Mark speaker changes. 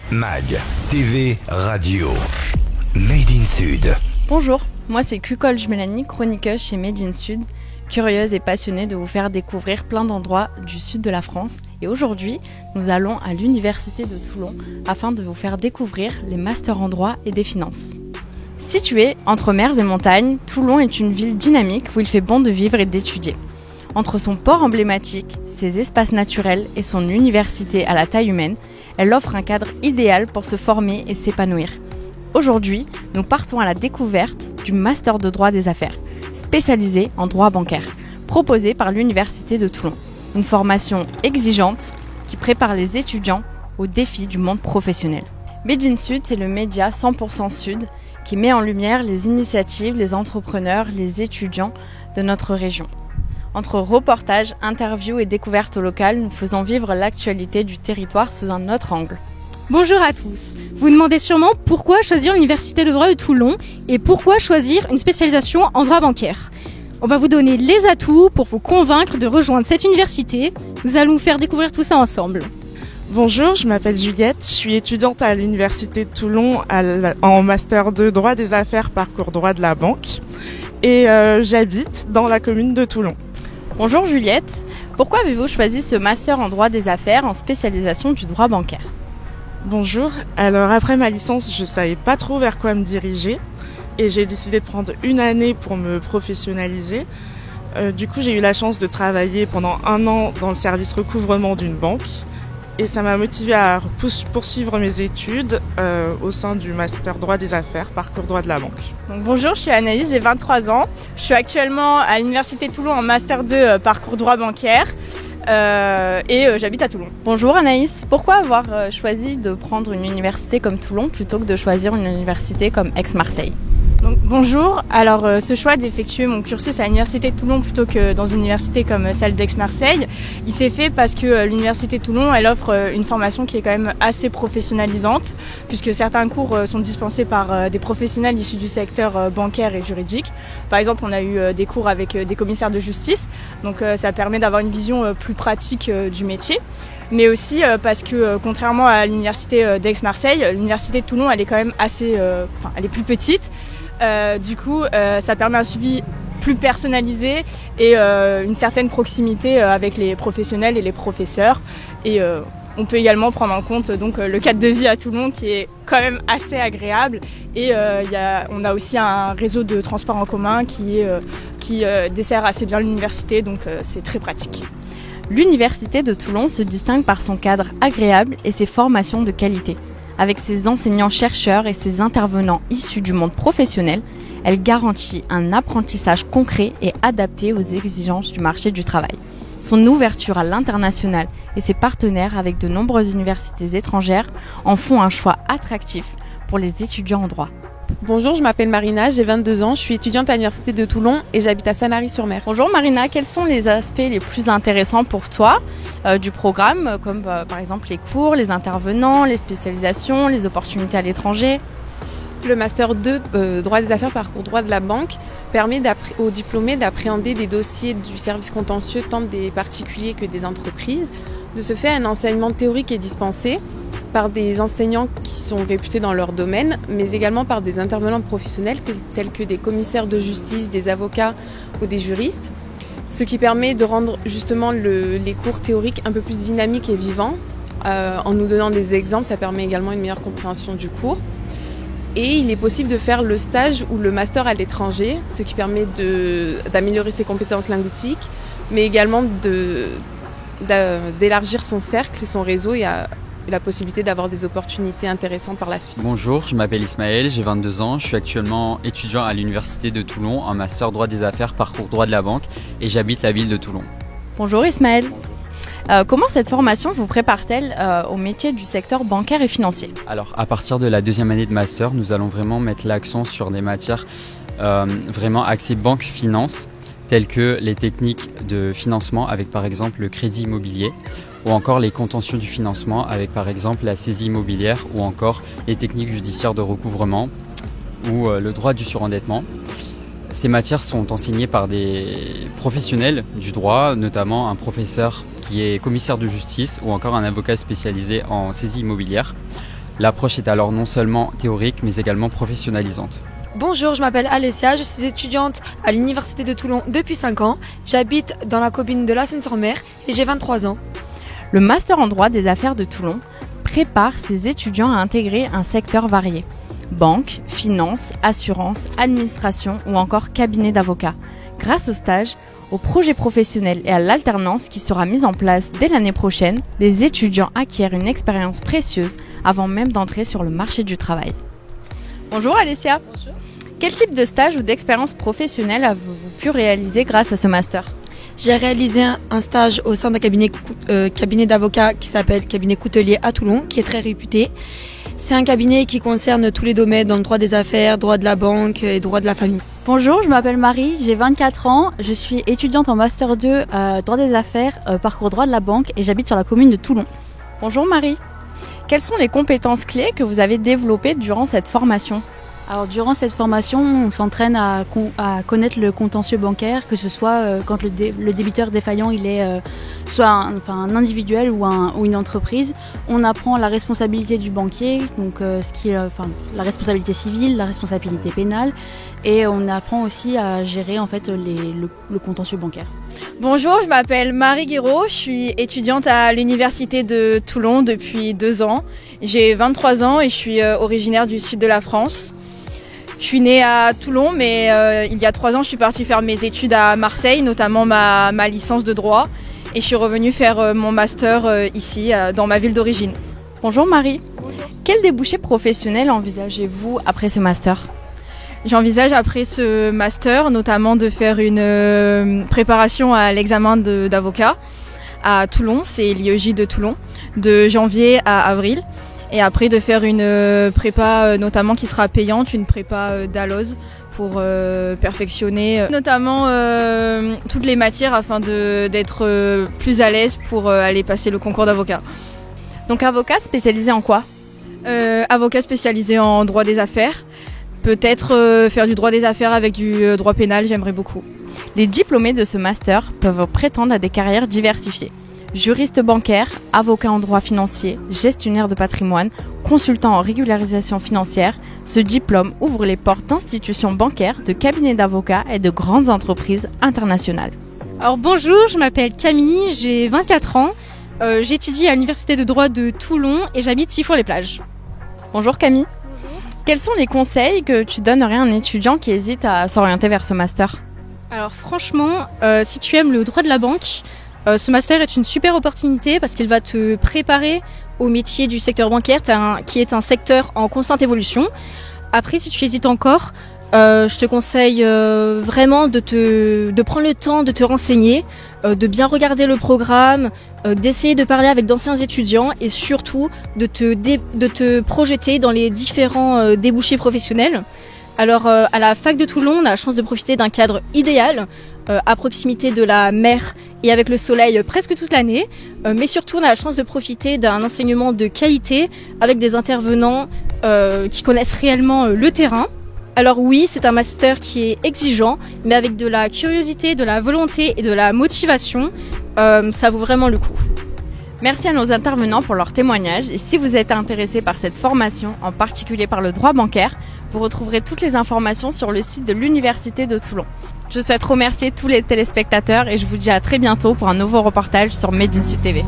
Speaker 1: MAG, TV, radio. Made in Sud.
Speaker 2: Bonjour, moi c'est Cucolge Mélanie, chroniqueuse chez Made in Sud, curieuse et passionnée de vous faire découvrir plein d'endroits du sud de la France. Et aujourd'hui, nous allons à l'Université de Toulon afin de vous faire découvrir les masters en droit et des finances. Située entre mers et montagnes, Toulon est une ville dynamique où il fait bon de vivre et d'étudier. Entre son port emblématique, ses espaces naturels et son université à la taille humaine, elle offre un cadre idéal pour se former et s'épanouir. Aujourd'hui, nous partons à la découverte du Master de droit des affaires, spécialisé en droit bancaire, proposé par l'Université de Toulon. Une formation exigeante qui prépare les étudiants aux défis du monde professionnel. Made in Sud, c'est le média 100% Sud qui met en lumière les initiatives, les entrepreneurs, les étudiants de notre région. Entre reportages, interviews et découvertes locales, nous faisons vivre l'actualité du territoire sous un autre angle.
Speaker 3: Bonjour à tous. Vous vous demandez sûrement pourquoi choisir l'Université de droit de Toulon et pourquoi choisir une spécialisation en droit bancaire. On va vous donner les atouts pour vous convaincre de rejoindre cette université. Nous allons vous faire découvrir tout ça ensemble.
Speaker 4: Bonjour, je m'appelle Juliette, je suis étudiante à l'Université de Toulon en Master de droit des affaires, parcours droit de la banque et j'habite dans la commune de Toulon.
Speaker 2: Bonjour Juliette, pourquoi avez-vous choisi ce master en droit des affaires en spécialisation du droit bancaire ?
Speaker 4: Bonjour, alors après ma licence, je ne savais pas trop vers quoi me diriger et j'ai décidé de prendre une année pour me professionnaliser. Du coup, j'ai eu la chance de travailler pendant 1 an dans le service recouvrement d'une banque et ça m'a motivée à poursuivre mes études au sein du Master droit des affaires, parcours droit de la banque.
Speaker 5: Donc, bonjour, je suis Anaïs, j'ai 23 ans. Je suis actuellement à l'Université de Toulon en Master 2 parcours droit bancaire et j'habite à Toulon.
Speaker 2: Bonjour Anaïs, pourquoi avoir choisi de prendre une université comme Toulon plutôt que de choisir une université comme Aix-Marseille ?
Speaker 5: Donc, bonjour, alors ce choix d'effectuer mon cursus à l'Université de Toulon plutôt que dans une université comme celle d'Aix-Marseille, il s'est fait parce que l'Université de Toulon, elle offre une formation qui est quand même assez professionnalisante puisque certains cours sont dispensés par des professionnels issus du secteur bancaire et juridique. Par exemple, on a eu des cours avec des commissaires de justice, donc ça permet d'avoir une vision plus pratique du métier. Mais aussi parce que contrairement à l'université d'Aix-Marseille, l'université de Toulon, elle est quand même elle est plus petite. Du coup, ça permet un suivi plus personnalisé et une certaine proximité avec les professionnels et les professeurs. Et on peut également prendre en compte donc le cadre de vie à Toulon qui est quand même assez agréable. Et on a aussi un réseau de transport en commun qui dessert assez bien l'université, donc c'est très pratique.
Speaker 2: L'Université de Toulon se distingue par son cadre agréable et ses formations de qualité. Avec ses enseignants-chercheurs et ses intervenants issus du monde professionnel, elle garantit un apprentissage concret et adapté aux exigences du marché du travail. Son ouverture à l'international et ses partenaires avec de nombreuses universités étrangères en font un choix attractif pour les étudiants en droit.
Speaker 6: Bonjour, je m'appelle Marina, j'ai 22 ans, je suis étudiante à l'Université de Toulon et j'habite à Sanary-sur-Mer.
Speaker 2: Bonjour Marina, quels sont les aspects les plus intéressants pour toi du programme, comme par exemple les cours, les intervenants, les spécialisations, les opportunités à l'étranger ?
Speaker 6: Le Master 2 droit des affaires, parcours droit de la banque permet aux diplômés d'appréhender des dossiers du service contentieux tant des particuliers que des entreprises. De ce fait, un enseignement théorique est dispensé par des enseignants qui sont réputés dans leur domaine, mais également par des intervenants professionnels tels que des commissaires de justice, des avocats ou des juristes, ce qui permet de rendre justement les cours théoriques un peu plus dynamiques et vivants. En nous donnant des exemples, ça permet également une meilleure compréhension du cours. Et il est possible de faire le stage ou le master à l'étranger, ce qui permet d'améliorer ses compétences linguistiques, mais également d'élargir son cercle et son réseau et la possibilité d'avoir des opportunités intéressantes par la suite.
Speaker 7: Bonjour, je m'appelle Ismaël, j'ai 22 ans, je suis actuellement étudiant à l'Université de Toulon en Master droit des affaires, parcours droit de la banque et j'habite la ville de Toulon.
Speaker 2: Bonjour Ismaël. Comment cette formation vous prépare-t-elle au métier du secteur bancaire et financier ?
Speaker 7: Alors, à partir de la 2e année de master, nous allons vraiment mettre l'accent sur des matières vraiment axées banque-finance, telles que les techniques de financement avec par exemple le crédit immobilier, ou encore les contentieux du financement avec par exemple la saisie immobilière, ou encore les techniques judiciaires de recouvrement, ou le droit du surendettement. Ces matières sont enseignées par des professionnels du droit, notamment un professeur qui est commissaire de justice ou encore un avocat spécialisé en saisie immobilière. L'approche est alors non seulement théorique mais également professionnalisante.
Speaker 8: Bonjour, je m'appelle Alessia, je suis étudiante à l'Université de Toulon depuis 5 ans. J'habite dans la commune de La Seyne-sur-Mer et j'ai 23 ans.
Speaker 2: Le Master en droit des affaires de Toulon prépare ses étudiants à intégrer un secteur varié. Banque, finance, assurance, administration ou encore cabinet d'avocats. Grâce au stage, au projet professionnel et à l'alternance qui sera mise en place dès l'année prochaine, les étudiants acquièrent une expérience précieuse avant même d'entrer sur le marché du travail. Bonjour Alessia. Bonjour. Quel type de stage ou d'expérience professionnelle avez-vous pu réaliser grâce à ce master ?
Speaker 8: J'ai réalisé un stage au sein d'un cabinet d'avocats qui s'appelle Cabinet Coutelier à Toulon, qui est très réputé. C'est un cabinet qui concerne tous les domaines dans le droit des affaires, droit de la banque et droit de la famille.
Speaker 9: Bonjour, je m'appelle Marie, j'ai 24 ans, je suis étudiante en Master 2 droit des affaires, parcours droit de la banque et j'habite sur la commune de Toulon.
Speaker 2: Bonjour Marie. Quelles sont les compétences clés que vous avez développées durant cette formation ?
Speaker 9: Alors durant cette formation, on s'entraîne à connaître le contentieux bancaire, que ce soit quand le débiteur défaillant il est soit un individuel ou une entreprise. On apprend la responsabilité du banquier, donc la responsabilité civile, la responsabilité pénale, et on apprend aussi à gérer en fait le contentieux bancaire.
Speaker 10: Bonjour, je m'appelle Marie Guiraud, je suis étudiante à l'Université de Toulon depuis 2 ans. J'ai 23 ans et je suis originaire du sud de la France. Je suis née à Toulon, mais il y a 3 ans, je suis partie faire mes études à Marseille, notamment ma licence de droit. Et je suis revenue faire mon master ici, dans ma ville d'origine.
Speaker 2: Bonjour Marie. Bonjour. Quel débouché professionnel envisagez-vous après ce master ?
Speaker 10: J'envisage après ce master notamment de faire une préparation à l'examen d'avocat à Toulon, c'est l'IEJ de Toulon, de janvier à avril. Et après de faire une prépa notamment qui sera payante, une prépa d'ALOZ pour perfectionner notamment toutes les matières afin d'être plus à l'aise pour aller passer le concours d'avocat.
Speaker 2: Donc avocat spécialisé en quoi ?
Speaker 10: Avocat spécialisé en droit des affaires. Peut-être faire du droit des affaires avec du droit pénal, j'aimerais beaucoup.
Speaker 2: Les diplômés de ce master peuvent prétendre à des carrières diversifiées. Juriste bancaire, avocat en droit financier, gestionnaire de patrimoine, consultant en régularisation financière, ce diplôme ouvre les portes d'institutions bancaires, de cabinets d'avocats et de grandes entreprises internationales.
Speaker 3: Alors bonjour, je m'appelle Camille, j'ai 24 ans, j'étudie à l'Université de droit de Toulon et j'habite Sifour-les-Plages.
Speaker 2: Bonjour Camille. Bonjour. Quels sont les conseils que tu donnerais à un étudiant qui hésite à s'orienter vers ce master ?
Speaker 3: Alors franchement, si tu aimes le droit de la banque, ce master est une super opportunité parce qu'il va te préparer au métier du secteur bancaire qui est un secteur en constante évolution. Après, si tu hésites encore, je te conseille vraiment de prendre le temps de te renseigner, de bien regarder le programme, d'essayer de parler avec d'anciens étudiants et surtout de te projeter dans les différents débouchés professionnels. Alors à la fac de Toulon, on a la chance de profiter d'un cadre idéal à proximité de la mer et avec le soleil presque toute l'année, mais surtout on a la chance de profiter d'un enseignement de qualité avec des intervenants qui connaissent réellement le terrain. Alors oui, c'est un master qui est exigeant, mais avec de la curiosité, de la volonté et de la motivation, ça vaut vraiment le coup.
Speaker 2: Merci à nos intervenants pour leur témoignage et si vous êtes intéressé par cette formation, en particulier par le droit bancaire, vous retrouverez toutes les informations sur le site de l'Université de Toulon. Je souhaite remercier tous les téléspectateurs et je vous dis à très bientôt pour un nouveau reportage sur Made in Sud TV.